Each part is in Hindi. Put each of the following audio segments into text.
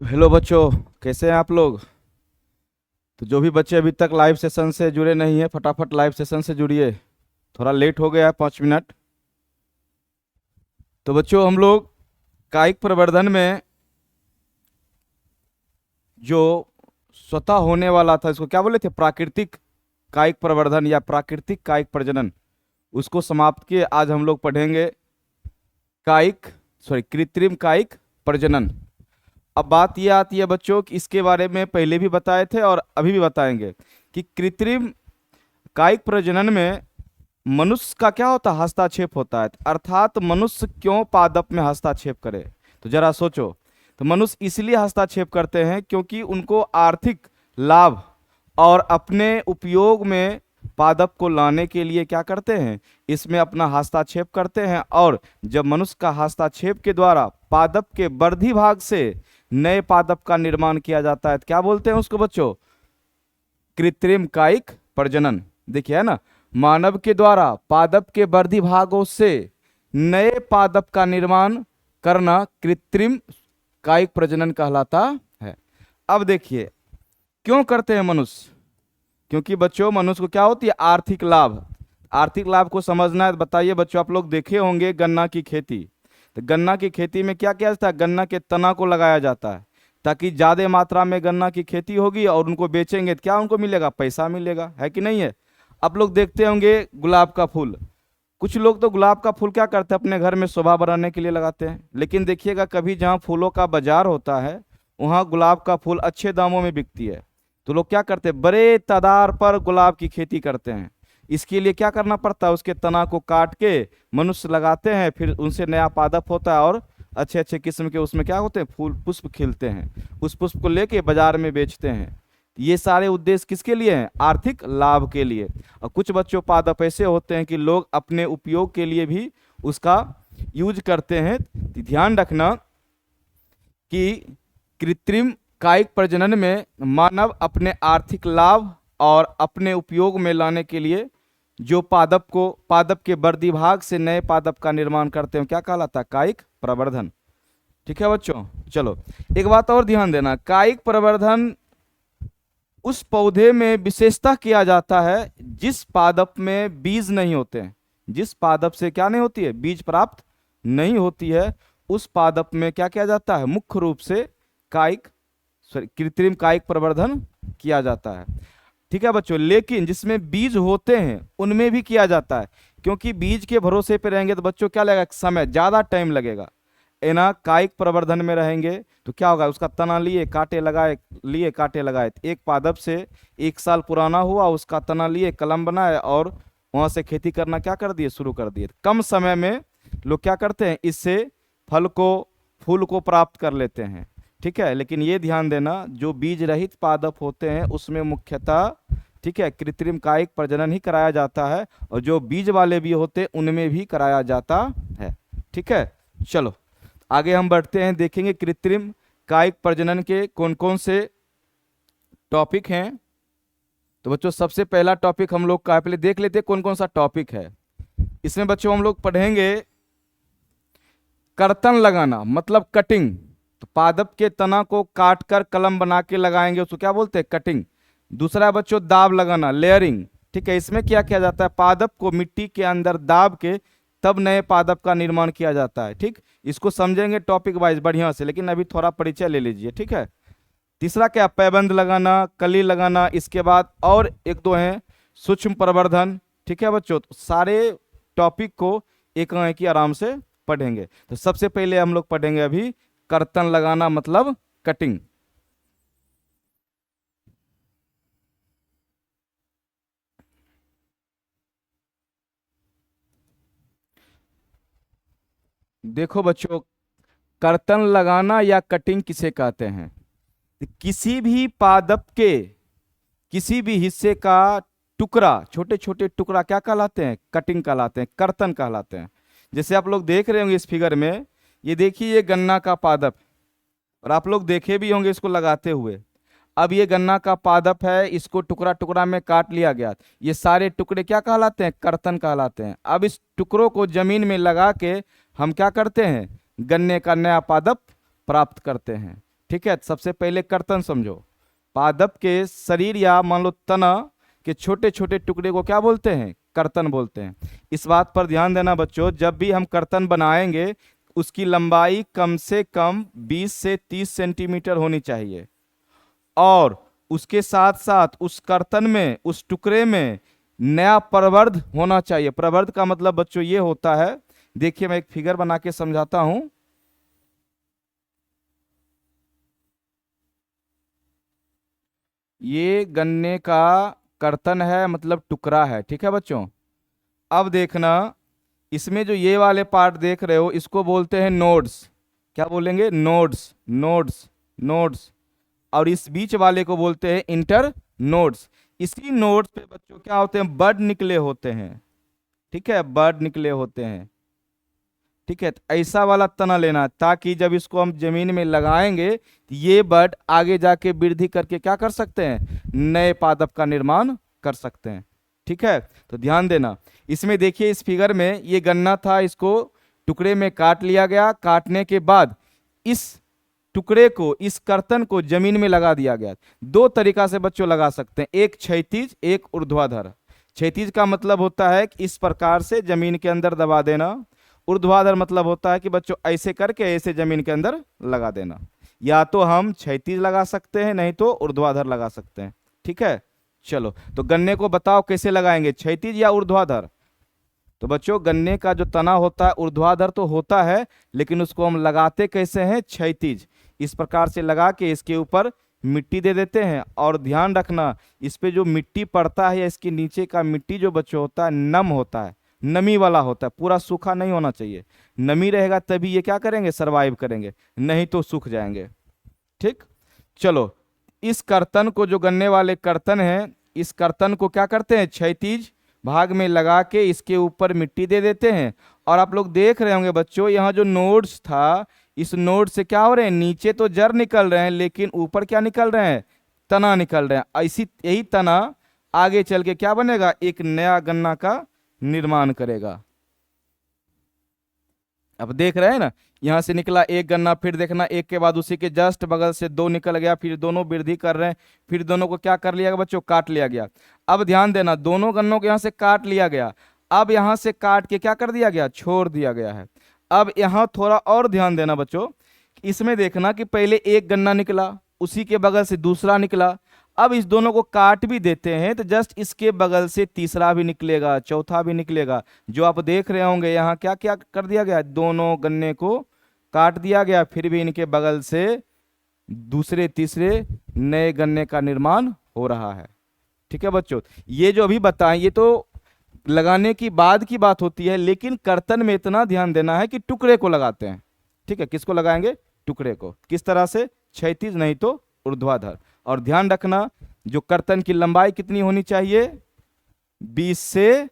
तो हेलो बच्चों, कैसे हैं आप लोग। तो जो भी बच्चे अभी तक लाइव सेशन से जुड़े नहीं हैं, फटाफट लाइव सेशन से जुड़िए। थोड़ा लेट हो गया है 5 मिनट। तो बच्चों, हम लोग कायिक प्रवर्धन में जो स्वतः होने वाला था, इसको क्या बोले थे, प्राकृतिक कायिक प्रवर्धन या प्राकृतिक कायिक प्रजनन, उसको समाप्त किए। आज हम लोग पढ़ेंगे कायिक कृत्रिम कायिक प्रजनन। अब बात यह आती है बच्चों कि इसके बारे में पहले भी बताए थे और अभी भी बताएंगे कि कृत्रिम कायिक प्रजनन में मनुष्य का क्या होता है, हस्तक्षेप होता है। अर्थात मनुष्य क्यों पादप में हस्तक्षेप करे, तो जरा सोचो। तो मनुष्य इसलिए हस्तक्षेप करते हैं क्योंकि उनको आर्थिक लाभ और अपने उपयोग में पादप को लाने के लिए क्या करते हैं, इसमें अपना हस्तक्षेप करते हैं। और जब मनुष्य का हस्तक्षेप के द्वारा पादप के वर्धी भाग से नए पादप का निर्माण किया जाता है, तो क्या बोलते हैं उसको बच्चों, कृत्रिम कायिक प्रजनन। देखिए है ना, मानव के द्वारा पादप के वर्धी भागों से नए पादप का निर्माण करना कृत्रिम कायिक प्रजनन कहलाता है। अब देखिए क्यों करते हैं मनुष्य, क्योंकि बच्चों मनुष्य को क्या होती है, आर्थिक लाभ। आर्थिक लाभ को समझना है तो बताइए बच्चों, आप लोग देखे होंगे गन्ना की खेती। तो गन्ना की खेती में क्या किया जाता है, गन्ना के तना को लगाया जाता है ताकि ज्यादा मात्रा में गन्ना की खेती होगी और उनको बेचेंगे तो क्या उनको मिलेगा, पैसा मिलेगा, है कि नहीं है। आप लोग देखते होंगे गुलाब का फूल। कुछ लोग तो गुलाब का फूल क्या करते हैं, अपने घर में शोभा बढ़ाने के लिए लगाते हैं। लेकिन देखिएगा कभी जहाँ फूलों का बाजार होता है, वहाँ गुलाब का फूल अच्छे दामों में बिकती है। तो लोग क्या करते हैं, बड़े तादाद पर गुलाब की खेती करते हैं। इसके लिए क्या करना पड़ता है, उसके तना को काट के मनुष्य लगाते हैं, फिर उनसे नया पादप होता है और अच्छे अच्छे किस्म के उसमें क्या होते हैं, फूल पुष्प खिलते हैं। उस पुष्प को लेके बाजार में बेचते हैं। ये सारे उद्देश्य किसके लिए हैं, आर्थिक लाभ के लिए। और कुछ बच्चों पादप ऐसे होते हैं कि लोग अपने उपयोग के लिए भी उसका यूज करते हैं। तो ध्यान रखना कि कृत्रिम कायिक प्रजनन में मानव अपने आर्थिक लाभ और अपने उपयोग में लाने के लिए जो पादप के वर्धी भाग से नए पादप का निर्माण करते हैं, क्या कहलाता है, कायिक प्रवर्धन। ठीक है बच्चों। चलो एक बात और ध्यान देना, कायिक प्रवर्धन उस पौधे में विशेषता किया जाता है जिस पादप में बीज नहीं होते हैं। जिस पादप से क्या नहीं होती है, बीज प्राप्त नहीं होती है, उस पादप में क्या किया जाता है, मुख्य रूप से कायिक कृत्रिम कायिक प्रवर्धन किया जाता है। ठीक है बच्चों, लेकिन जिसमें बीज होते हैं उनमें भी किया जाता है। क्योंकि बीज के भरोसे पे रहेंगे तो बच्चों क्या लगेगा, समय ज्यादा टाइम लगेगा। है ना, कायिक प्रवर्धन में रहेंगे तो क्या होगा, उसका तना लिए कांटे लगाए, एक पादप से 1 साल पुराना हुआ, उसका तना लिए कलम बनाए और वहां से खेती करना क्या कर दिए, शुरू कर दिए। कम समय में लोग क्या करते हैं, इससे फल को फूल को प्राप्त कर लेते हैं। ठीक है, लेकिन ये ध्यान देना जो बीज रहित पादप होते हैं उसमें मुख्यतः ठीक है कृत्रिम कायिक प्रजनन ही कराया जाता है, और जो बीज वाले भी होते हैं उनमें भी कराया जाता है। ठीक है, चलो आगे हम बढ़ते हैं, देखेंगे कृत्रिम कायिक प्रजनन के कौन कौन से टॉपिक हैं। तो बच्चों सबसे पहला टॉपिक हम लोग का, पहले देख लेते हैं कौन कौन सा टॉपिक है। इसमें बच्चों हम लोग पढ़ेंगे कर्तन लगाना, मतलब कटिंग। तो पादप के तना को काट कर कलम बना के लगाएंगे, उसको क्या बोलते हैं, कटिंग। दूसरा बच्चों दाब लगाना, लेयरिंग। ठीक है, इसमें क्या किया जाता है, पादप को मिट्टी के अंदर दाब के तब नए पादप का निर्माण किया जाता है। ठीक, इसको समझेंगे टॉपिक वाइज बढ़िया से, लेकिन अभी थोड़ा परिचय ले लीजिए। ठीक है, तीसरा क्या, पैबंद लगाना, कली लगाना। इसके बाद और एक दो हैं, सूक्ष्म प्रवर्धन। ठीक है बच्चों, तो सारे टॉपिक को एक न एक ही आराम से पढ़ेंगे। तो सबसे पहले हम लोग पढ़ेंगे अभी कर्तन लगाना, मतलब कटिंग। देखो बच्चों, कर्तन लगाना या कटिंग किसे कहते हैं, किसी भी पादप के किसी भी हिस्से का टुकड़ा, छोटे छोटे टुकड़ा क्या कहलाते हैं, कटिंग कहलाते हैं, कर्तन कहलाते हैं। जैसे आप लोग देख रहे होंगे इस फिगर में, ये देखिए ये गन्ना का पादप, और आप लोग देखे भी होंगे इसको लगाते हुए। अब ये गन्ना का पादप है, इसको टुकड़ा टुकड़ा में काट लिया गया। ये सारे टुकड़े क्या कहलाते हैं, कर्तन कहलाते हैं। अब इस टुकड़ों को जमीन में लगा के हम क्या करते हैं, गन्ने का नया पादप प्राप्त करते हैं। ठीक है, सबसे पहले कर्तन समझो। पादप के शरीर या मान लो तना के छोटे छोटे टुकड़े को क्या बोलते हैं? कर्तन बोलते हैं। इस बात पर ध्यान देना बच्चों, जब भी हम कर्तन बनाएंगे उसकी लंबाई कम से कम 20 से 30 सेंटीमीटर होनी चाहिए, और उसके साथ साथ उस कर्तन में, उस टुकड़े में नया प्रवर्ध होना चाहिए। प्रवर्ध का मतलब बच्चों ये होता है, देखिए मैं एक फिगर बना के समझाता हूं। ये गन्ने का कर्तन है, मतलब टुकड़ा है, ठीक है बच्चों। अब देखना, इसमें जो ये वाले पार्ट देख रहे हो इसको बोलते हैं नोड्स। क्या बोलेंगे? Nodes, nodes, nodes. और इस बीच वाले को बोलते हैं इंटर नोड्स। इसी नोड्स पे बच्चों क्या होते हैं? बड निकले होते हैं, ठीक है, बड निकले होते हैं, ठीक है। तो ऐसा वाला तना लेना, ताकि जब इसको हम जमीन में लगाएंगे तो ये बड आगे जाके वृद्धि करके क्या कर सकते हैं? नए पादप का निर्माण कर सकते हैं, ठीक है। तो ध्यान देना, इसमें देखिए इस फिगर में ये गन्ना था, इसको टुकड़े में काट लिया गया। काटने के बाद इस टुकड़े को, इस कर्तन को जमीन में लगा दिया गया। दो तरीका से बच्चों लगा सकते हैं, एक क्षैतिज, एक ऊर्ध्वाधर। क्षैतिज का मतलब होता है कि इस प्रकार से जमीन के अंदर दबा देना। ऊर्ध्वाधर मतलब होता है कि बच्चों ऐसे करके ऐसे जमीन के अंदर लगा देना। या तो हम क्षैतिज लगा सकते हैं, नहीं तो ऊर्ध्वाधर लगा सकते हैं, ठीक है। चलो, तो गन्ने को बताओ कैसे लगाएंगे, क्षैतिज या ऊर्ध्वाधर? तो बच्चों गन्ने का जो तना होता है ऊर्ध्वाधर तो होता है, लेकिन उसको हम लगाते कैसे हैं? क्षैतिज। इस प्रकार से लगा के इसके ऊपर मिट्टी दे देते हैं। और ध्यान रखना, इस पे जो मिट्टी पड़ता है या इसके नीचे का मिट्टी जो बच्चों होता है नम होता है, नमी वाला होता है, पूरा सूखा नहीं होना चाहिए। नमी रहेगा तभी ये क्या करेंगे? सरवाइव करेंगे, नहीं तो सूख जाएंगे, ठीक। चलो, इस कर्तन को, जो गन्ने वाले कर्तन है, इस कर्तन को क्या करते हैं? क्षैतिज भाग में लगा के इसके ऊपर मिट्टी दे देते हैं। और आप लोग देख रहे होंगे बच्चों, यहाँ जो नोड्स था, इस नोड से क्या हो रहे हैं? नीचे तो जड़ निकल रहे हैं, लेकिन ऊपर क्या निकल रहे हैं? तना निकल रहे हैं। ऐसी यही तना आगे चल के क्या बनेगा? एक नया गन्ना का निर्माण करेगा। अब देख रहे हैं ना, यहां से निकला एक गन्ना, फिर देखना एक के बाद उसी के जस्ट बगल से दो निकल गया, फिर दोनों वृद्धि कर रहे हैं, फिर दोनों को क्या कर लिया गया बच्चों? काट लिया गया। अब ध्यान देना, दोनों गन्नों को यहां से काट लिया गया। अब यहां से काट के क्या कर दिया गया? छोड़ दिया गया है। अब यहां थोड़ा और ध्यान देना बच्चों, इसमें देखना कि पहले एक गन्ना निकला, उसी के बगल से दूसरा निकला। अब इस दोनों को काट भी देते हैं तो जस्ट इसके बगल से तीसरा भी निकलेगा, चौथा भी निकलेगा। जो आप देख रहे होंगे यहाँ क्या क्या कर दिया गया? दोनों गन्ने को काट दिया गया, फिर भी इनके बगल से दूसरे तीसरे नए गन्ने का निर्माण हो रहा है, ठीक है बच्चों। ये जो अभी बताएं ये तो लगाने की बाद की बात होती है, लेकिन कर्तन में इतना ध्यान देना है कि टुकड़े को लगाते हैं, ठीक है। किसको लगाएंगे? टुकड़े को। किस तरह से? क्षैतिज नहीं तो ऊर्ध्वाधर। और ध्यान रखना, जो कर्तन की लंबाई कितनी होनी चाहिए? 20 से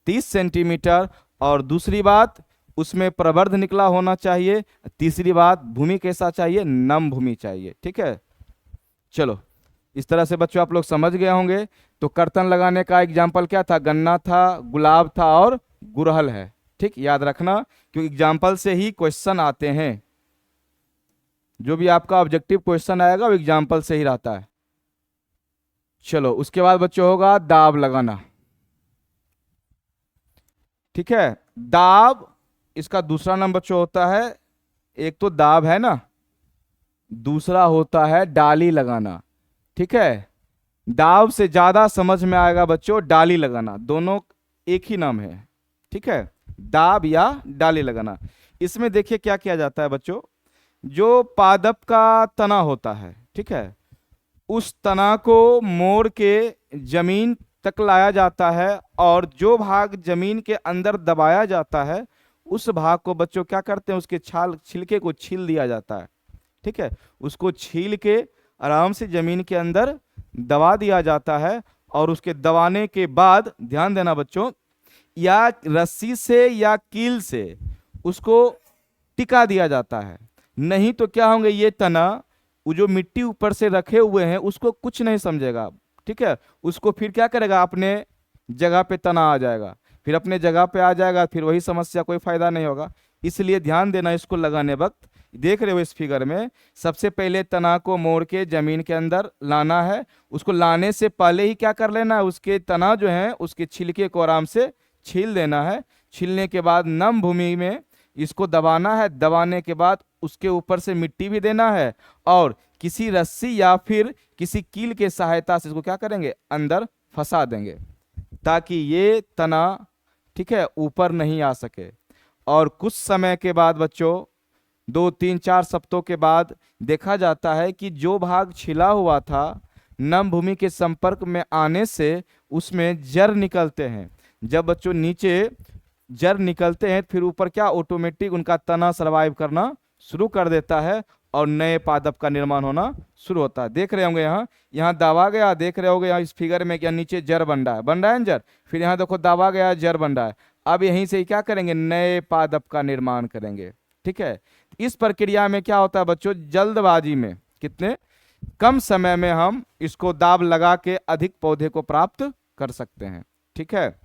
30 सेंटीमीटर। और दूसरी बात, उसमें प्रवर्ध निकला होना चाहिए। तीसरी बात, भूमि कैसा चाहिए? नम भूमि चाहिए, ठीक है। चलो, इस तरह से बच्चों आप लोग समझ गए होंगे। तो कर्तन लगाने का एग्जाम्पल क्या था? गन्ना था, गुलाब था और गुड़हल है, ठीक। याद रखना, क्योंकि एग्जाम्पल से ही क्वेश्चन आते हैं। जो भी आपका ऑब्जेक्टिव क्वेश्चन आएगा वो एग्जाम्पल से ही रहता है। चलो, उसके बाद बच्चों होगा दाब लगाना, ठीक है। दाब, इसका दूसरा नाम बच्चों होता है, एक तो दाब है ना, दूसरा होता है डाली लगाना, ठीक है। दाब से ज्यादा समझ में आएगा बच्चों डाली लगाना, दोनों एक ही नाम है, ठीक है। दाब या डाली लगाना। इसमें देखिए क्या किया जाता है बच्चों, जो पादप का तना होता है, ठीक है, उस तना को मोड़ के जमीन तक लाया जाता है, और जो भाग जमीन के अंदर दबाया जाता है उस भाग को बच्चों क्या करते हैं? उसके छिलके को छील दिया जाता है, ठीक है। उसको छील के आराम से जमीन के अंदर दबा दिया जाता है। और उसके दबाने के बाद ध्यान देना बच्चों, या रस्सी से या कील से उसको टिका दिया जाता है। नहीं तो क्या होंगे, ये तना वो जो मिट्टी ऊपर से रखे हुए हैं उसको कुछ नहीं समझेगा, ठीक है। उसको फिर क्या करेगा? अपने जगह पे तना आ जाएगा, फिर अपने जगह पे आ जाएगा, फिर वही समस्या, कोई फायदा नहीं होगा। इसलिए ध्यान देना, इसको लगाने वक्त देख रहे हो इस फिगर में, सबसे पहले तना को मोड़ के जमीन के अंदर लाना है। उसको लाने से पहले ही क्या कर लेना है, उसके तना जो है उसके छिलके को आराम से छील देना है। छीलने के बाद नम भूमि में इसको दबाना है। दबाने के बाद उसके ऊपर से मिट्टी भी देना है और किसी रस्सी या फिर किसी कील के सहायता से इसको क्या करेंगे, अंदर फंसा देंगे, ताकि ये तना, ठीक है, ऊपर नहीं आ सके। और कुछ समय के बाद बच्चों, 2 3 4 सप्ताहों के बाद देखा जाता है कि जो भाग छिला हुआ था, नम भूमि के संपर्क में आने से उसमें जड़ निकलते हैं। जब बच्चों नीचे जड़ निकलते हैं, फिर ऊपर क्या, ऑटोमेटिक उनका तना सर्वाइव करना शुरू कर देता है और नए पादप का निर्माण होना शुरू होता है। देख रहे होंगे यहाँ, यहाँ दाबा गया, देख रहे होंगे यहाँ इस फिगर में क्या नीचे जड़ बन रहा है, बन रहा है ना जड़। फिर यहाँ देखो दाबा गया, जड़ बन रहा है। अब यहीं से ही क्या करेंगे, नए पादप का निर्माण करेंगे। ठीक है, इस प्रक्रिया में क्या होता है बच्चों, जल्दबाजी में कितने कम समय में हम इसको दाब लगा के अधिक पौधे को प्राप्त कर सकते हैं। ठीक है,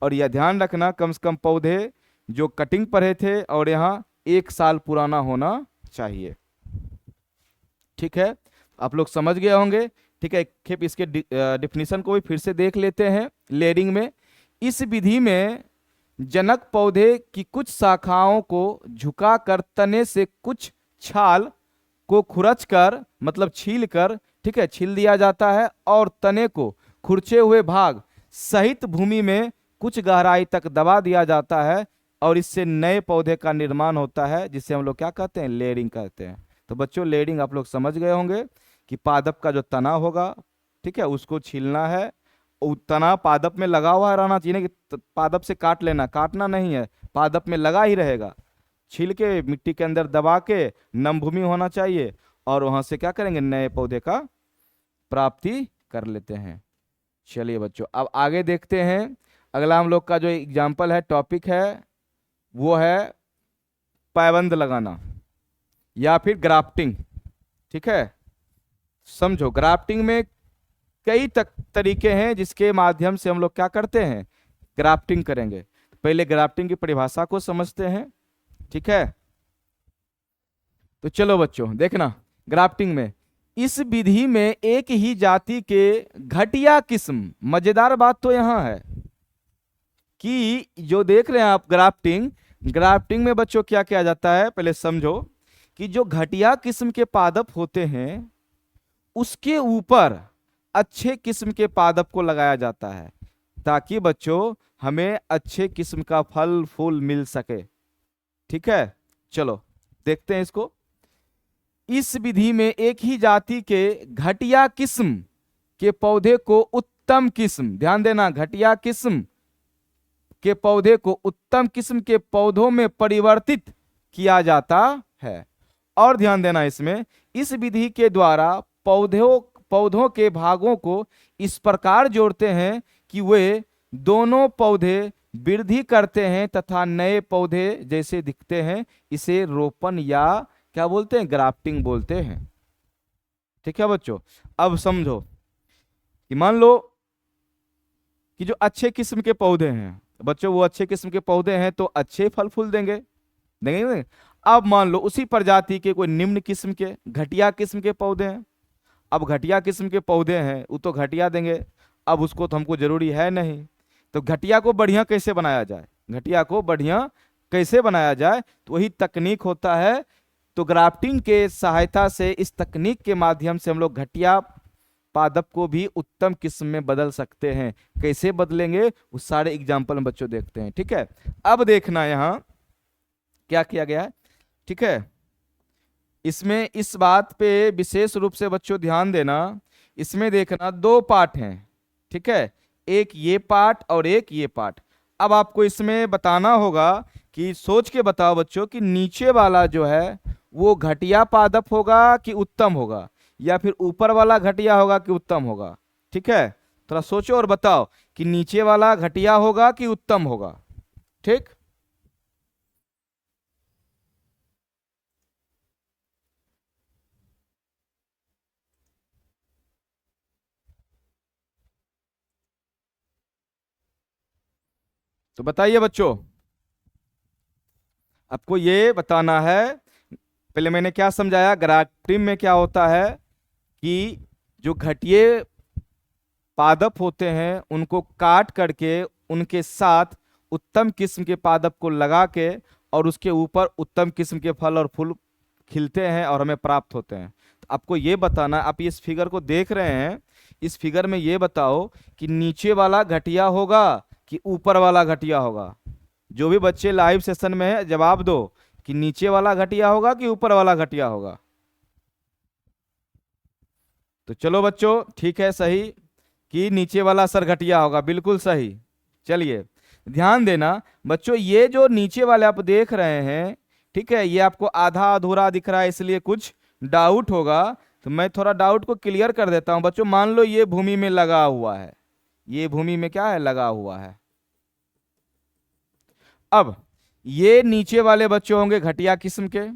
और यह ध्यान रखना, कम से कम पौधे जो कटिंग पर है थे और यहाँ 1 साल पुराना होना चाहिए। ठीक है, आप लोग समझ गए होंगे। ठीक है, खेप इसके डिफिनीशन को भी फिर से देख लेते हैं। लेयरिंग में, इस विधि में जनक पौधे की कुछ शाखाओं को झुकाकर तने से कुछ छाल को खुरच कर, मतलब छील कर, ठीक है, छील दिया जाता है और तने को खुरचे हुए भाग सहित भूमि में कुछ गहराई तक दबा दिया जाता है और इससे नए पौधे का निर्माण होता है, जिसे हम लोग क्या कहते हैं, लेयरिंग कहते हैं। तो बच्चों लेयरिंग आप लोग समझ गए होंगे कि पादप का जो तना होगा, ठीक है, उसको छीलना है। तना पादप में लगा हुआ रहना चाहिए कि पादप से काट लेना, काटना नहीं है, पादप में लगा ही रहेगा। छील के मिट्टी के अंदर दबा के नम भूमि होना चाहिए और वहां से क्या करेंगे, नए पौधे का प्राप्ति कर लेते हैं। चलिए बच्चों, अब आगे देखते हैं। अगला हम लोग का जो एग्जाम्पल है, टॉपिक है, वो है पायबंद लगाना या फिर ग्राफ्टिंग। ठीक है, समझो, ग्राफ्टिंग में कई तरीके हैं जिसके माध्यम से हम लोग क्या करते हैं, ग्राफ्टिंग करेंगे। पहले ग्राफ्टिंग की परिभाषा को समझते हैं। ठीक है, तो चलो बच्चों देखना, ग्राफ्टिंग में इस विधि में एक ही जाति के घटिया किस्म, मजेदार बात तो यहां है कि जो देख रहे हैं आप ग्राफ्टिंग, ग्राफ्टिंग में बच्चों क्या किया जाता है, पहले समझो कि जो घटिया किस्म के पादप होते हैं उसके ऊपर अच्छे किस्म के पादप को लगाया जाता है, ताकि बच्चों हमें अच्छे किस्म का फल फूल मिल सके। ठीक है, चलो देखते हैं इसको। इस विधि में एक ही जाति के घटिया किस्म के पौधे को उत्तम किस्म, ध्यान देना, घटिया किस्म के पौधे को उत्तम किस्म के पौधों में परिवर्तित किया जाता है। और ध्यान देना इसमें, इस विधि के द्वारा पौधों के भागों को इस प्रकार जोड़ते हैं कि वे दोनों पौधे वृद्धि करते हैं तथा नए पौधे जैसे दिखते हैं। इसे रोपण या क्या बोलते हैं, ग्राफ्टिंग बोलते हैं। ठीक है बच्चों, अब समझो कि मान लो कि जो अच्छे किस्म के पौधे हैं बच्चों, वो अच्छे किस्म के पौधे हैं तो अच्छे फल फूल देंगे, देंगे। अब मान लो उसी प्रजाति के कोई निम्न किस्म के घटिया किस्म के पौधे हैं। अब घटिया किस्म के पौधे हैं वो तो घटिया देंगे, अब उसको तो हमको जरूरी है नहीं। तो घटिया को बढ़िया कैसे बनाया जाए, घटिया को बढ़िया कैसे बनाया जाए, तो वही तकनीक होता है। तो ग्राफ्टिंग के सहायता से, इस तकनीक के माध्यम से हम लोग घटिया पादप को भी उत्तम किस्म में बदल सकते हैं। कैसे बदलेंगे, वो सारे एग्जाम्पल हम बच्चों देखते हैं। ठीक है, अब देखना यहां क्या किया गया है। ठीक है, इसमें इस बात पे विशेष रूप से बच्चों ध्यान देना, इसमें देखना 2 पार्ट हैं। ठीक है, एक ये पार्ट और एक ये पार्ट। अब आपको इसमें बताना होगा कि सोच के बताओ बच्चों कि नीचे वाला जो है वो घटिया पादप होगा कि उत्तम होगा, या फिर ऊपर वाला घटिया होगा कि उत्तम होगा। ठीक है, थोड़ा सोचो और बताओ कि नीचे वाला घटिया होगा कि उत्तम होगा। ठीक, तो बताइए बच्चों, आपको ये बताना है पहले मैंने क्या समझाया, ग्राफ्टिंग में क्या होता है कि जो घटिया पादप होते हैं उनको काट करके उनके साथ उत्तम किस्म के पादप को लगा के और उसके ऊपर उत्तम किस्म के फल और फूल खिलते हैं और हमें प्राप्त होते हैं। तो आपको ये बताना, आप इस फिगर को देख रहे हैं, इस फिगर में ये बताओ कि नीचे वाला घटिया होगा कि ऊपर वाला घटिया होगा। जो भी बच्चे लाइव सेशन में है जवाब दो कि नीचे वाला घटिया होगा कि ऊपर वाला घटिया होगा। तो चलो बच्चों, ठीक है, सही कि नीचे वाला असर घटिया होगा, बिल्कुल सही। चलिए ध्यान देना बच्चों, ये जो नीचे वाले आप देख रहे हैं, ठीक है, ये आपको आधा अधूरा दिख रहा है इसलिए कुछ डाउट होगा, तो मैं थोड़ा डाउट को क्लियर कर देता हूं बच्चों। मान लो ये भूमि में लगा हुआ है, ये भूमि में क्या है, लगा हुआ है। अब ये नीचे वाले बच्चे होंगे घटिया किस्म के,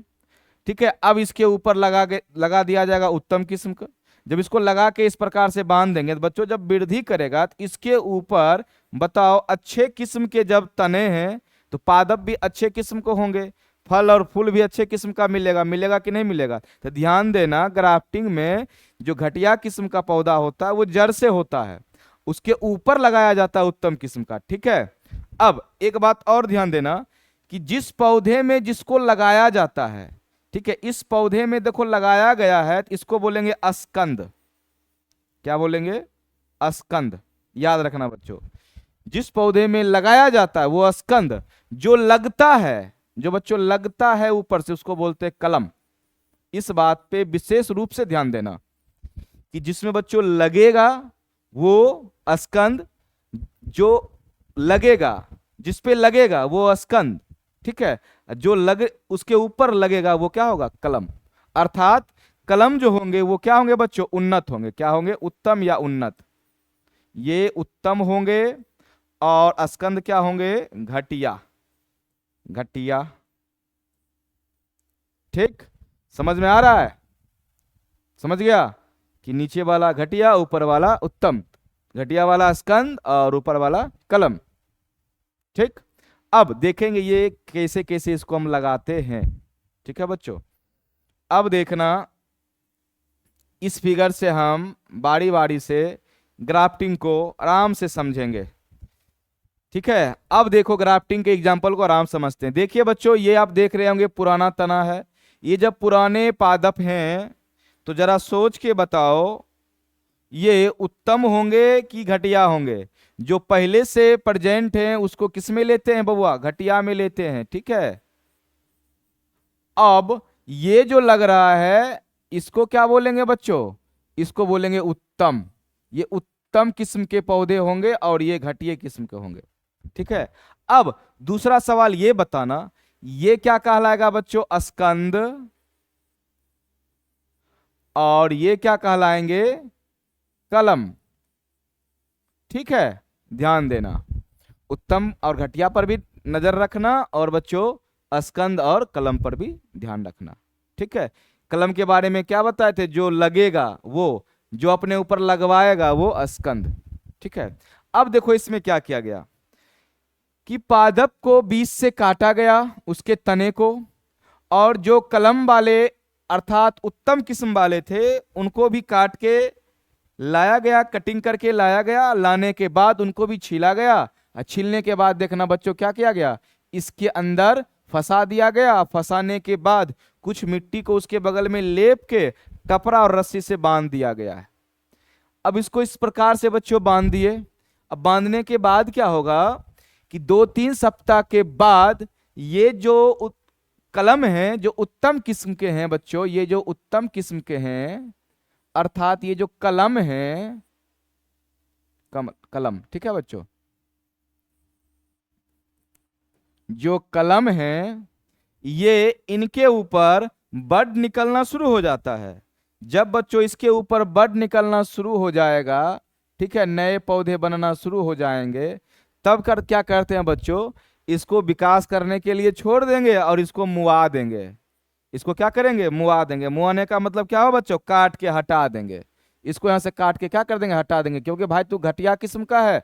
ठीक है। अब इसके ऊपर लगा दिया जाएगा उत्तम किस्म का। जब इसको लगा के इस प्रकार से बांध देंगे तो बच्चों जब वृद्धि करेगा तो इसके ऊपर बताओ अच्छे किस्म के जब तने हैं तो पादप भी अच्छे किस्म को होंगे, फल और फूल भी अच्छे किस्म का मिलेगा, मिलेगा कि नहीं मिलेगा। तो ध्यान देना, ग्राफ्टिंग में जो घटिया किस्म का पौधा होता है वो जड़ से होता है, उसके ऊपर लगाया जाता है उत्तम किस्म का, ठीक है। अब एक बात और ध्यान देना कि जिस पौधे में जिसको लगाया जाता है, ठीक है, इस पौधे में देखो लगाया गया है तो इसको बोलेंगे अस्कंद। क्या बोलेंगे, अस्कंद। याद रखना बच्चों, जिस पौधे में लगाया जाता है वो अस्कंद, जो लगता है, जो बच्चों लगता है ऊपर से उसको बोलते हैं कलम। इस बात पे विशेष रूप से ध्यान देना कि जिसमें बच्चों लगेगा वो अस्कंद, जो लगेगा, जिस पे लगेगा वो अस्कंद, ठीक है, जो उसके ऊपर लगेगा वो क्या होगा, कलम। अर्थात कलम जो होंगे वो क्या होंगे बच्चों, उन्नत होंगे। क्या होंगे, उत्तम या उन्नत। ये उत्तम होंगे और स्कंद क्या होंगे, घटिया, घटिया। ठीक, समझ में आ रहा है, समझ गया कि नीचे वाला घटिया ऊपर वाला उत्तम, घटिया वाला स्कंद और ऊपर वाला कलम। ठीक, अब देखेंगे ये कैसे कैसे इसको हम लगाते हैं। ठीक है बच्चों, अब देखना इस फिगर से हम बारी बारी से ग्राफ्टिंग को आराम से समझेंगे। ठीक है, अब देखो ग्राफ्टिंग के एग्जांपल को आराम समझते हैं। देखिए बच्चों, ये आप देख रहे होंगे पुराना तना है। ये जब पुराने पादप हैं तो जरा सोच के बताओ ये उत्तम होंगे कि घटिया होंगे। जो पहले से प्रेजेंट हैं उसको किस में लेते हैं बबुआ, घटिया में लेते हैं। ठीक है, अब ये जो लग रहा है इसको क्या बोलेंगे बच्चों, इसको बोलेंगे उत्तम। ये उत्तम किस्म के पौधे होंगे और ये घटिया किस्म के होंगे। ठीक है, अब दूसरा सवाल ये बताना, ये क्या कहलाएगा बच्चों, स्कंद, और ये क्या कहलाएंगे, कलम। ठीक है, ध्यान देना, उत्तम और घटिया पर भी नजर रखना और बच्चों स्कंद और कलम पर भी ध्यान रखना। ठीक है, कलम के बारे में क्या बताए थे, जो लगेगा वो, जो अपने ऊपर लगवाएगा वो स्कंद। ठीक है, अब देखो इसमें क्या किया गया कि पादप को बीच से काटा गया, उसके तने को, और जो कलम वाले अर्थात उत्तम किस्म वाले थे उनको भी काट के लाया गया, कटिंग करके लाया गया। लाने के बाद उनको भी छीला गया। छीलने के बाद देखना बच्चों क्या किया गया, इसके अंदर फंसा दिया गया। फंसाने के बाद कुछ मिट्टी को उसके बगल में लेप के कपड़ा और रस्सी से बांध दिया गया है। अब इसको इस प्रकार से बच्चों बांध दिए। अब बांधने के बाद क्या होगा कि 2-3 सप्ताह के बाद ये जो कलम हैं, जो उत्तम किस्म के हैं बच्चों, ये जो उत्तम किस्म के हैं अर्थात ये जो कलम है, कलम, ठीक है बच्चों, जो कलम है ये इनके ऊपर बड निकलना शुरू हो जाता है। जब बच्चों इसके ऊपर बड निकलना शुरू हो जाएगा, ठीक है, नए पौधे बनना शुरू हो जाएंगे, तब क्या करते हैं बच्चों, इसको विकास करने के लिए छोड़ देंगे और इसको मुआ देंगे। इसको क्या करेंगे, मुआ देंगे। मुआने का मतलब क्या हो बच्चों, काट के हटा देंगे। इसको यहां से काट के क्या कर देंगे, हटा देंगे, क्योंकि भाई तू घटिया किस्म का है,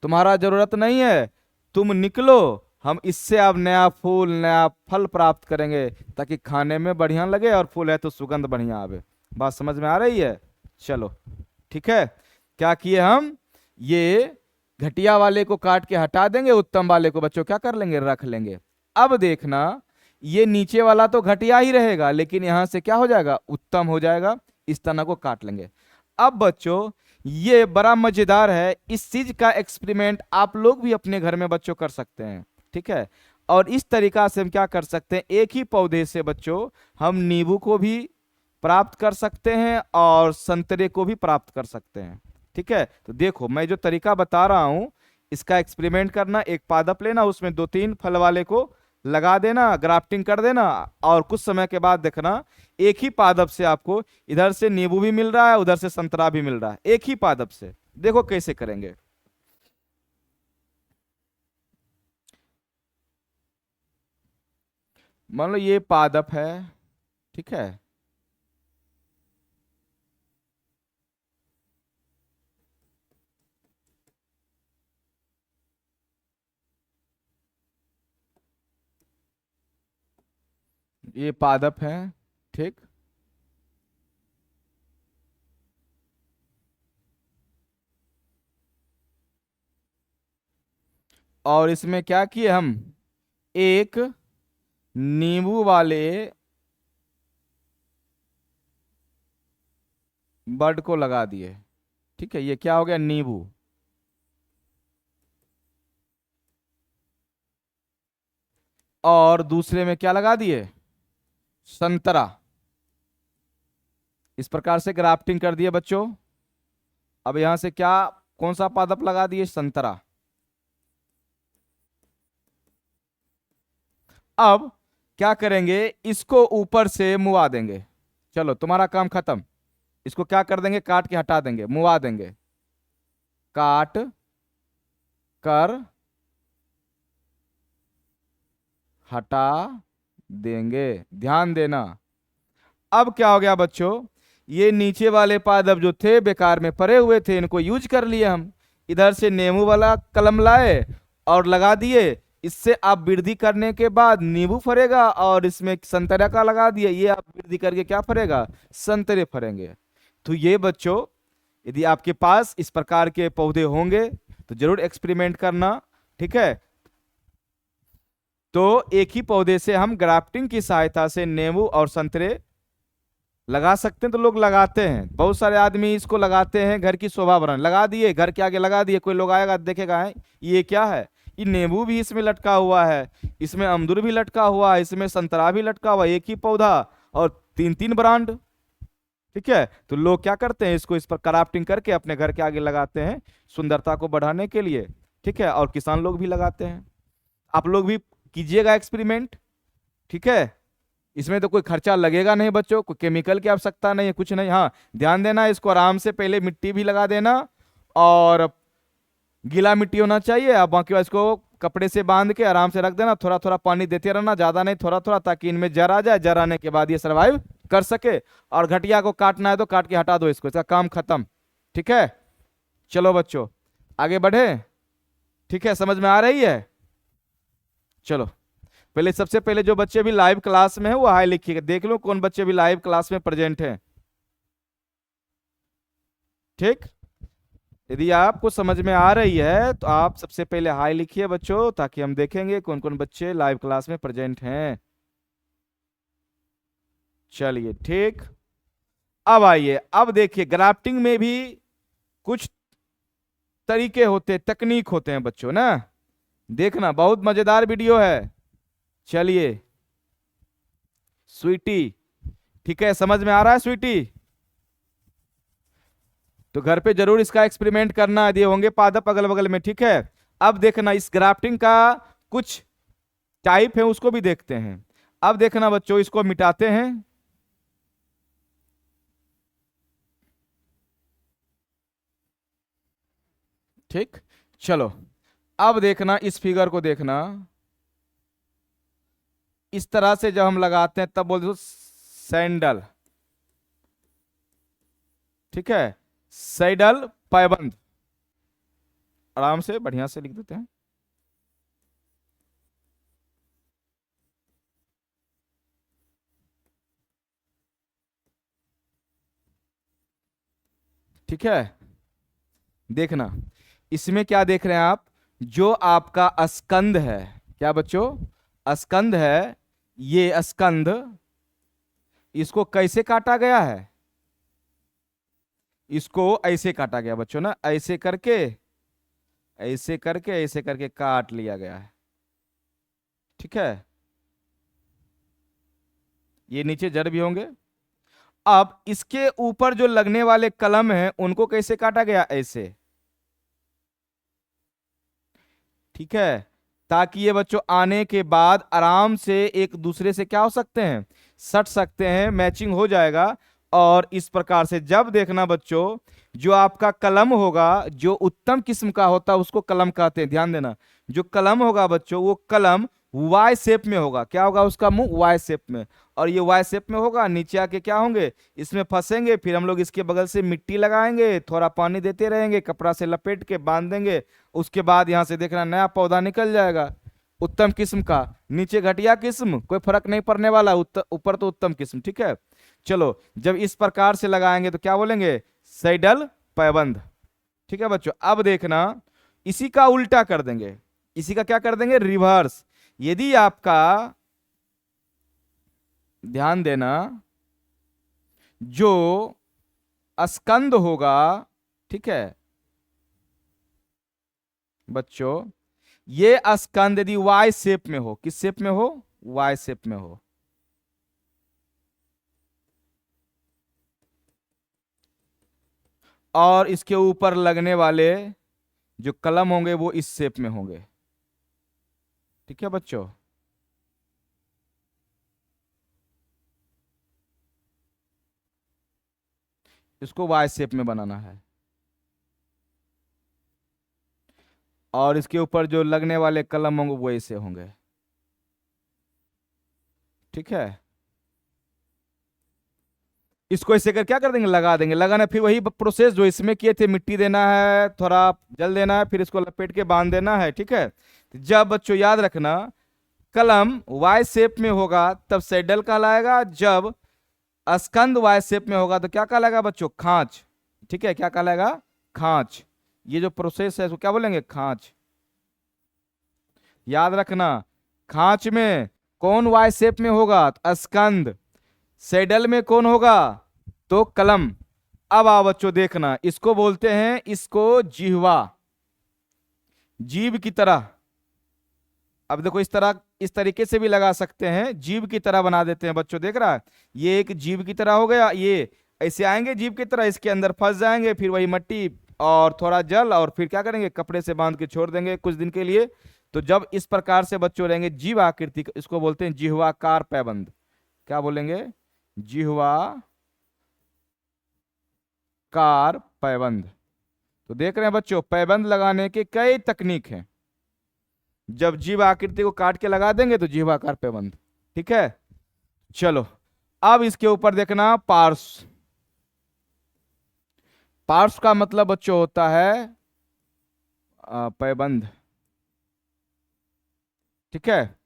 तुम्हारा जरूरत नहीं है, तुम निकलो, हम इससे अब नया फूल नया फल प्राप्त करेंगे ताकि खाने में बढ़िया लगे और फूल है तो सुगंध बढ़िया आवे। बात समझ में आ रही है? चलो ठीक है। क्या किए हम, ये घटिया वाले को काट के हटा देंगे, उत्तम वाले को बच्चों क्या कर लेंगे, रख लेंगे। अब देखना ये नीचे वाला तो घटिया ही रहेगा लेकिन यहां से क्या हो जाएगा, उत्तम हो जाएगा। इस तना को काट लेंगे। अब बच्चों ये बड़ा मजेदार है, इस चीज का एक्सपेरिमेंट आप लोग भी अपने घर में बच्चों कर सकते हैं। ठीक है, और इस तरीका से हम क्या कर सकते हैं, एक ही पौधे से बच्चों हम नींबू को भी प्राप्त कर सकते हैं और संतरे को भी प्राप्त कर सकते हैं। ठीक है, तो देखो मैं जो तरीका बता रहा हूं इसका एक्सपेरिमेंट करना। एक पादप लेना, उसमें 2-3 फल वाले को लगा देना, ग्राफ्टिंग कर देना, और कुछ समय के बाद देखना एक ही पादप से आपको इधर से नींबू भी मिल रहा है, उधर से संतरा भी मिल रहा है, एक ही पादप से। देखो कैसे करेंगे। मान लो ये पादप है, ठीक है, ये पादप है, ठीक। और इसमें क्या किए हम, एक नींबू वाले बर्ड को लगा दिए। ठीक है, ये क्या हो गया, नींबू। और दूसरे में क्या लगा दिए, संतरा। इस प्रकार से ग्राफ्टिंग कर दिए बच्चों। अब यहां से क्या, कौन सा पादप लगा दिए, संतरा। अब क्या करेंगे, इसको ऊपर से मुआ देंगे। चलो तुम्हारा काम खत्म। इसको क्या कर देंगे, काट के हटा देंगे, मुआ देंगे। काट कर हटा देंगे, ध्यान देना। अब क्या हो गया बच्चों, ये नीचे वाले पादप जो थे बेकार में पड़े हुए थे, इनको यूज कर लिए हम। इधर से नींबू वाला कलम लाए और लगा दिए। इससे आप वृद्धि करने के बाद नींबू फरेगा, और इसमें संतरा का लगा दिए, ये आप वृद्धि करके क्या फरेगा, संतरे फरेंगे। तो ये बच्चों यदि आपके पास इस प्रकार के पौधे होंगे तो जरूर एक्सपेरिमेंट करना। ठीक है, तो एक ही पौधे से हम ग्राफ्टिंग की सहायता से नींबू और संतरे लगा सकते हैं। तो लोग लगाते हैं, बहुत सारे आदमी इसको लगाते हैं घर की शोभा बढ़ाने, लगा दिए घर के आगे लगा दिए। कोई लोग आएगा देखेगा है ये क्या है, ये नींबू भी इसमें लटका हुआ है, इसमें अमरूद भी लटका हुआ है, इसमें संतरा भी लटका हुआ है, एक ही पौधा और 3-3 ब्रांड। ठीक है, तो लोग क्या करते हैं, इसको इस पर क्राफ्टिंग करके अपने घर के आगे लगाते हैं सुंदरता को बढ़ाने के लिए। ठीक है, और किसान लोग भी लगाते हैं। आप लोग भी कीजिएगा एक्सपेरिमेंट। ठीक है, इसमें तो कोई खर्चा लगेगा नहीं बच्चों, कोई केमिकल की आवश्यकता नहीं है, कुछ नहीं। हाँ ध्यान देना, इसको आराम से पहले मिट्टी भी लगा देना, और गीला मिट्टी होना चाहिए। अब बाकी इसको कपड़े से बांध के आराम से रख देना, थोड़ा थोड़ा पानी देते रहना, ज्यादा नहीं थोड़ा थोड़ा, ताकि इनमें जर आ जाए, जर आने के बाद ये सरवाइव कर सके। और घटिया को काटना है तो काट के हटा दो इसको, इसका काम खत्म। ठीक है, चलो बच्चों आगे बढ़े। ठीक है, समझ में आ रही है? चलो पहले, सबसे पहले जो बच्चे भी लाइव क्लास में है वो हाई लिखिएगा, देख लो कौन बच्चे भी लाइव क्लास में प्रेजेंट हैं। ठीक, यदि आपको समझ में आ रही है तो आप सबसे पहले हाई लिखिए बच्चों, ताकि हम देखेंगे कौन कौन बच्चे लाइव क्लास में प्रेजेंट हैं। चलिए ठीक, अब आइए, अब देखिए ग्राफ्टिंग में भी कुछ तरीके होते, तकनीक होते हैं बच्चों ना, देखना बहुत मजेदार वीडियो है। चलिए स्वीटी, ठीक है, समझ में आ रहा है स्वीटी? तो घर पे जरूर इसका एक्सपेरिमेंट करना यदि होंगे पादप अगल बगल में। ठीक है, अब देखना इस ग्राफ्टिंग का कुछ टाइप है उसको भी देखते हैं। अब देखना बच्चों, इसको मिटाते हैं। ठीक, चलो अब देखना इस फिगर को देखना, इस तरह से जब हम लगाते हैं तब बोलते सैंडल। ठीक है, सैडल पायबंद, आराम से बढ़िया से लिख देते हैं। ठीक है, देखना इसमें क्या देख रहे हैं आप, जो आपका स्कंद है, क्या बच्चों स्कंद है, ये स्कंद, इसको कैसे काटा गया है, इसको ऐसे काटा गया बच्चों ना, ऐसे करके ऐसे करके ऐसे करके काट लिया गया है। ठीक है, ये नीचे जड़ भी होंगे। अब इसके ऊपर जो लगने वाले कलम हैं उनको कैसे काटा गया, ऐसे। ठीक है, ताकि ये बच्चों आने के बाद आराम से एक दूसरे से क्या हो सकते हैं, सट सकते हैं, मैचिंग हो जाएगा। और इस प्रकार से जब देखना बच्चों, जो आपका कलम होगा, जो उत्तम किस्म का होता है उसको कलम कहते हैं, ध्यान देना। जो कलम होगा बच्चों, वो कलम वाई शेप में होगा, क्या होगा उसका मुंह, वाई शेप में। और ये वाई शेप में होगा, नीचे आके क्या होंगे, इसमें फंसेंगे, फिर हम लोग इसके बगल से मिट्टी लगाएंगे, थोड़ा पानी देते रहेंगे, कपड़ा से लपेट के बांध देंगे। उसके बाद यहां से देखना नया पौधा निकल जाएगा, उत्तम किस्म का। नीचे घटिया किस्म, कोई फर्क नहीं पड़ने वाला, ऊपर तो उत्तम किस्म। ठीक है, चलो जब इस प्रकार से लगाएंगे तो क्या बोलेंगे, सैडल पैबंद। ठीक है बच्चों, अब देखना इसी का उल्टा कर देंगे, इसी का क्या कर देंगे, रिवर्स। यदि आपका, ध्यान देना, जो स्कंद होगा, ठीक है बच्चों, ये स्कंद यदि वाई शेप में हो, किस शेप में हो, वाई शेप में हो, और इसके ऊपर लगने वाले जो कलम होंगे वो इस शेप में होंगे। ठीक है बच्चों, इसको वाई शेप में बनाना है, और इसके ऊपर जो लगने वाले कलम होंगे वो ऐसे होंगे। ठीक है, इसको ऐसे कर क्या कर देंगे, लगा देंगे, लगाना, फिर वही प्रोसेस जो इसमें किए थे, मिट्टी देना है, थोड़ा जल देना है, फिर इसको लपेट के बांध देना है। ठीक है, जब बच्चों याद रखना, कलम वाई शेप में होगा तब सैडल कहलाएगा, जब स्कंद वाई शेप में होगा तो क्या कहलाएगा बच्चों, खांच। ठीक है, क्या कहलाएगा, खांच। ये जो प्रोसेस है इसको क्या बोलेंगे, खांच। याद रखना, खांच में कौन वाई शेप में होगा, तो स्कंद। सैडल में कौन होगा, तो कलम। अब आओ बच्चों देखना, इसको बोलते हैं, इसको जिह्वा, जीभ की तरह। अब देखो इस तरह, इस तरीके से भी लगा सकते हैं, जीभ की तरह बना देते हैं बच्चों, देख रहा है, ये एक जीभ की तरह हो गया, ये ऐसे आएंगे जीभ की तरह, इसके अंदर फंस जाएंगे, फिर वही मिट्टी और थोड़ा जल, और फिर क्या करेंगे, कपड़े से बांध के छोड़ देंगे कुछ दिन के लिए। तो जब इस प्रकार से बच्चों रहेंगे जीव आकृति, इसको बोलते हैं जिह्वाकार पैबंद। क्या बोलेंगे, जिह्वाकार पैबंद। तो देख रहे हैं बच्चों, पैबंद लगाने के कई तकनीक हैं। जब जीव आकृति को काट के लगा देंगे तो जिह्वाकार पैबंद। ठीक है, चलो अब इसके ऊपर देखना पार्श्व। पार्श्व का मतलब बच्चों होता है पैबंद। ठीक है,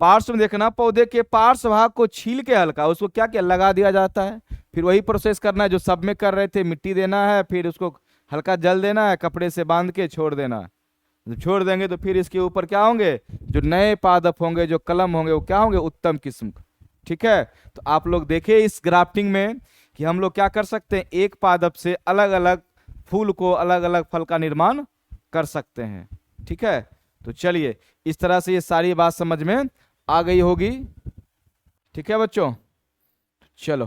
पार्श्व में देखना, पौधे के पार्श्व भाग को छील के हल्का उसको क्या क्या लगा दिया जाता है, फिर वही प्रोसेस करना है जो सब में कर रहे थे, मिट्टी देना है, फिर उसको हल्का जल देना है, कपड़े से बांध के छोड़ देना है। जब छोड़ देंगे तो फिर इसके ऊपर क्या होंगे, जो नए पादप होंगे, जो कलम होंगे, वो क्या होंगे, उत्तम किस्म का। ठीक है, तो आप लोग देखिए इस ग्राफ्टिंग में कि हम लोग क्या कर सकते हैं, एक पादप से अलग अलग फूल को, अलग अलग फल का निर्माण कर सकते हैं। ठीक है, तो चलिए इस तरह से ये सारी बात समझ में आ गई होगी। ठीक है बच्चों, चलो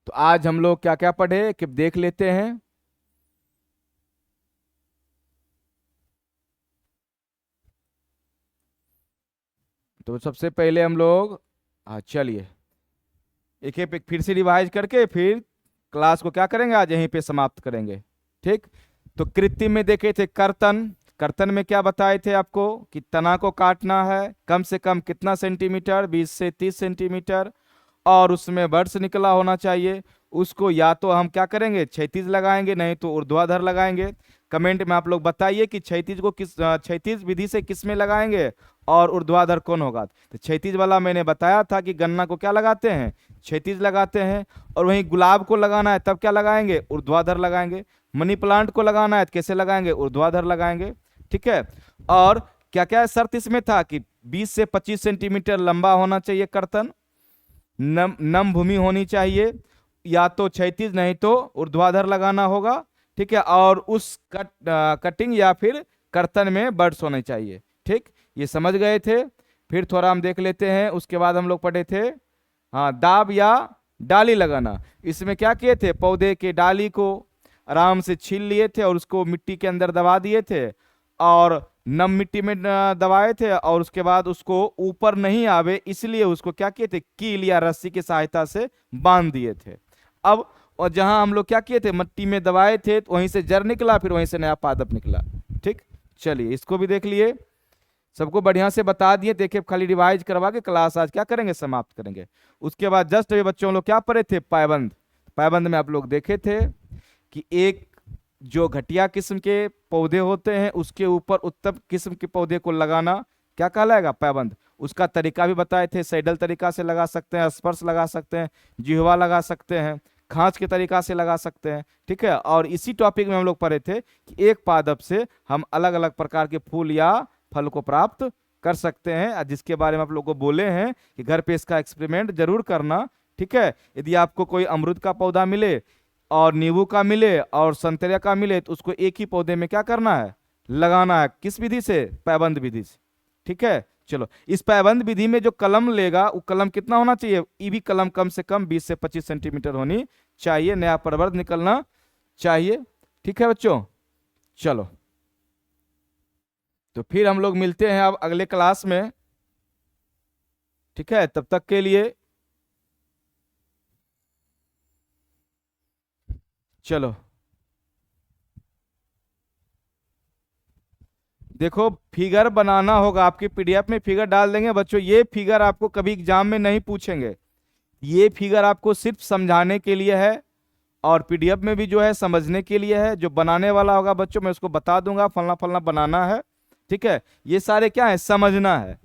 तो आज हम लोग क्या क्या पढ़े कि देख लेते हैं। तो सबसे पहले हम लोग, हाँ चलिए एक एक फिर से रिवाइज करके फिर क्लास को क्या करेंगे, आज यहीं पे समाप्त करेंगे। ठीक, तो कृत्रिम में देखे थे कर्तन, कर्तन में क्या बताए थे आपको कि तना को काटना है, कम से कम कितना सेंटीमीटर, 20 से 30 सेंटीमीटर, और उसमें बर्ड्स निकला होना चाहिए। उसको या तो हम क्या करेंगे, क्षैतिज लगाएंगे, नहीं तो ऊर्ध्वाधर लगाएंगे। कमेंट में आप लोग बताइए कि क्षैतिज को किस, क्षैतिज विधि से किस में लगाएंगे और ऊर्ध्वाधर कौन होगा। तो क्षैतिज वाला मैंने बताया था कि गन्ना को क्या लगाते हैं, क्षैतिज लगाते हैं। और वहीं गुलाब को लगाना है तब क्या लगाएंगे, ऊर्ध्वाधर लगाएंगे। मनी प्लांट को लगाना है तो कैसे लगाएंगे, ऊर्ध्वाधर लगाएंगे। ठीक है। और क्या क्या शर्त इसमें था कि 20 से 25 सेंटीमीटर लंबा होना चाहिए कर्तन, नम भूमि होनी चाहिए, या तो क्षैतिज नहीं तो ऊर्ध्वाधर लगाना होगा। ठीक है। और उस कटिंग या फिर कर्तन में बर्ड्स होने चाहिए। ठीक, ये समझ गए थे। फिर थोड़ा हम देख लेते हैं, उसके बाद हम लोग पढ़े थे हाँ दाब या डाली लगाना। इसमें क्या किए थे, पौधे के डाली को आराम से छील लिए थे और उसको मिट्टी के अंदर दबा दिए थे और नम मिट्टी में दबाए थे, और उसके बाद उसको ऊपर नहीं आवे इसलिए उसको क्या किए थे, कील या रस्सी की सहायता से बांध दिए थे। अब और जहां हम लोग क्या किए थे, मिट्टी में दबाए थे तो वहीं से जड़ निकला, फिर वहीं से नया पादप निकला। ठीक, चलिए इसको भी देख लिए, सबको बढ़िया से बता दिए। देखिए खाली रिवाइज करवा के क्लास आज क्या करेंगे, समाप्त करेंगे। उसके बाद जस्ट ये बच्चों लोग क्या पढ़े थे, पायबंद। पायबंद में आप लोग देखे थे कि एक जो घटिया किस्म के पौधे होते हैं उसके ऊपर उत्तम किस्म के पौधे को लगाना क्या कहलाएगा, पायबंद। उसका तरीका भी बताए थे, सैडल तरीका से लगा सकते हैं, स्पर्श लगा सकते हैं, जिह्वा लगा सकते हैं, खांच के तरीका से लगा सकते हैं। ठीक है। और इसी टॉपिक में हम लोग पढ़े थे कि एक पादप से हम अलग अलग प्रकार के फूल या फल को प्राप्त कर सकते हैं, जिसके बारे में आप लोग को बोले हैं कि घर पे इसका एक्सपेरिमेंट जरूर करना। ठीक है। यदि आपको कोई अमरूद का पौधा मिले और नींबू का मिले और संतरे का मिले तो उसको एक ही पौधे में क्या करना है, लगाना है। किस विधि से, पायबंद विधि से। ठीक है। चलो, इस पायबंद विधि में जो कलम लेगा वो कलम कितना होना चाहिए, ये भी कलम कम से कम 20 से 25 सेंटीमीटर होनी चाहिए, नया प्रवर्ध निकलना चाहिए। ठीक है बच्चों, चलो तो फिर हम लोग मिलते हैं अब अगले क्लास में। ठीक है, तब तक के लिए चलो देखो, फिगर बनाना होगा, आपकी पीडीएफ में फिगर डाल देंगे बच्चों। ये फिगर आपको कभी एग्जाम में नहीं पूछेंगे, ये फिगर आपको सिर्फ समझाने के लिए है और पीडीएफ में भी जो है समझने के लिए है। जो बनाने वाला होगा बच्चों मैं उसको बता दूंगा फलना फलना बनाना है। ठीक है। ये सारे क्या है, समझना है,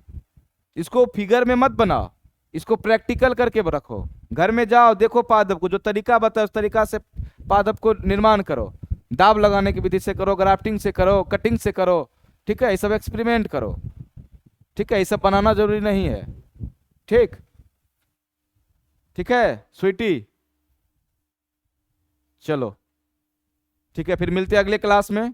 इसको फिगर में मत बनाओ, इसको प्रैक्टिकल करके रखो। घर में जाओ, देखो पादप को जो तरीका बताओ उस तरीका से पादप को निर्माण करो। दाब लगाने की विधि से करो, ग्राफ्टिंग से करो, कटिंग से करो। ठीक है, ये सब एक्सपेरिमेंट करो। ठीक है, ये सब बनाना जरूरी नहीं है। ठीक, ठीक है स्वीटी, चलो ठीक है, फिर मिलते हैं अगले क्लास में।